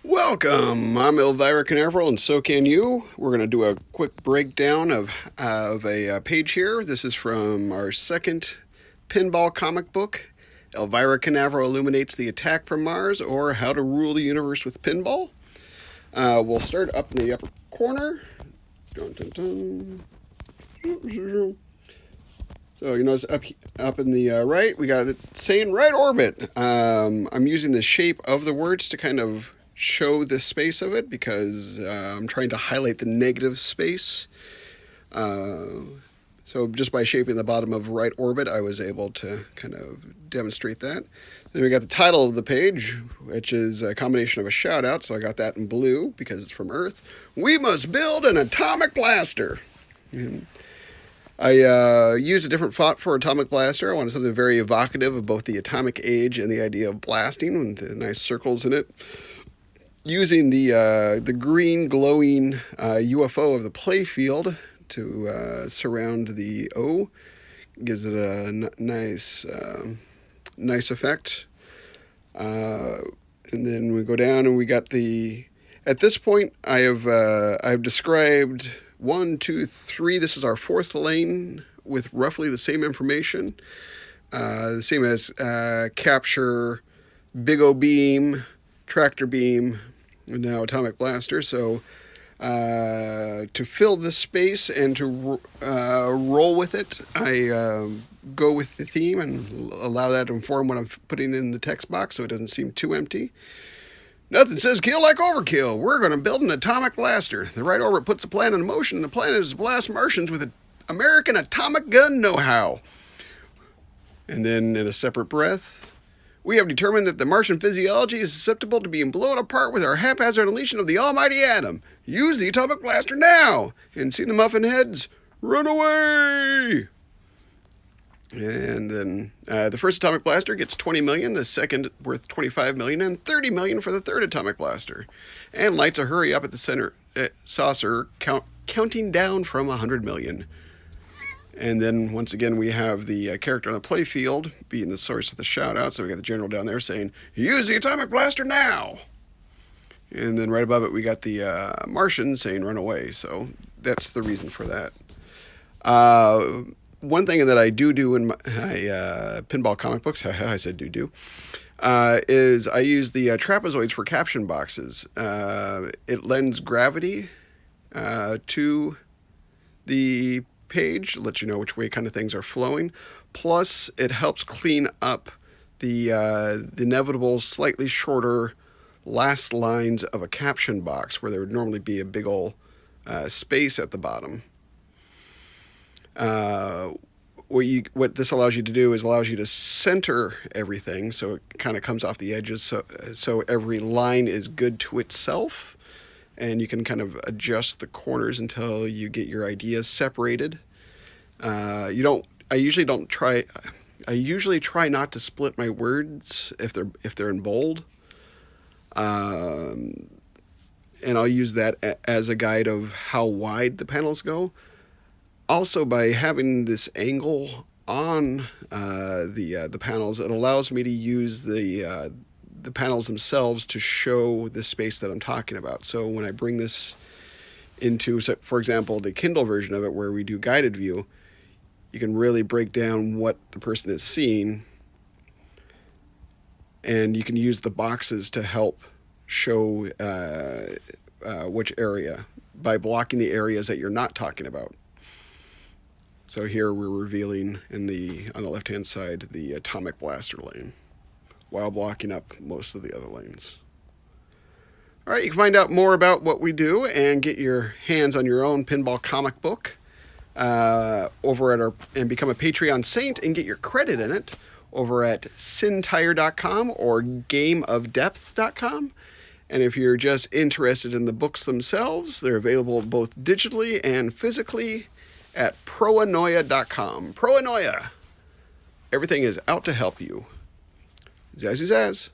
Welcome. I'm Elvira Canaveral, and so can you. We're going to do a quick breakdown of a page here. This is from our second Pinball comic book. Elvira Canaveral illuminates the attack from Mars, or how to rule the universe with pinball. We'll start up in the upper corner. Dun, dun, dun. So you notice up in the right, we got it saying right orbit. I'm using the shape of the words to kind of show the space of it because I'm trying to highlight the negative space. So just by shaping the bottom of right orbit, I was able to kind of demonstrate that. Then we got the title of the page, which is a combination of a shout out. So I got that in blue because it's from Earth. We must build an atomic blaster. And I used a different font for Atomic Blaster. I wanted something very evocative of both the atomic age and the idea of blasting, with the nice circles in it. Using the green glowing UFO of the playfield to surround the O gives it a nice effect. And then we go down and we got the. At this point, I've described 1, 2, 3. This is our fourth lane with roughly the same information, the same as capture, big O beam, tractor beam, and now atomic blaster. So to fill this space and to roll with it, I go with the theme and allow that to inform what I'm putting in the text box so it doesn't seem too empty. Nothing says kill like overkill. We're going to build an atomic blaster. The right orbit puts the planet in motion. The planet is to blast Martians with American atomic gun know-how. And then in a separate breath, we have determined that the Martian physiology is susceptible to being blown apart with our haphazard unleashing of the almighty atom. Use the atomic blaster now. And see the muffin heads? Run away! And then the first atomic blaster gets 20 million, the second worth 25 million, and 30 million for the third atomic blaster. And lights a hurry up at the center saucer, counting down from 100 million. And then once again, we have the character on the playfield being the source of the shout out. So we got the general down there saying, use the atomic blaster now. And then right above it, we got the Martian saying run away. So that's the reason for that. One thing that I do in my pinball comic books, I said do, is I use the trapezoids for caption boxes. It lends gravity to the page, lets you know which way kind of things are flowing. Plus, it helps clean up the inevitable slightly shorter last lines of a caption box where there would normally be a big old space at the bottom. What this allows you to do is allows you to center everything so it kind of comes off the edges so every line is good to itself, and you can kind of adjust the corners until you get your ideas separated. I usually try not to split my words if they're in bold. And I'll use that as a guide of how wide the panels go. Also, by having this angle on the panels, it allows me to use the panels themselves to show the space that I'm talking about. So when I bring this into, for example, the Kindle version of it, where we do guided view, you can really break down what the person is seeing, and you can use the boxes to help show which area by blocking the areas that you're not talking about. So here we're revealing on the left-hand side the atomic blaster lane while blocking up most of the other lanes. All right, you can find out more about what we do and get your hands on your own pinball comic book over at and become a Patreon saint and get your credit in it over at sintire.com or gameofdepth.com. And if you're just interested in the books themselves, they're available both digitally and physically at proanoia.com. Proanoia. Everything is out to help you. Zazzy Zaz.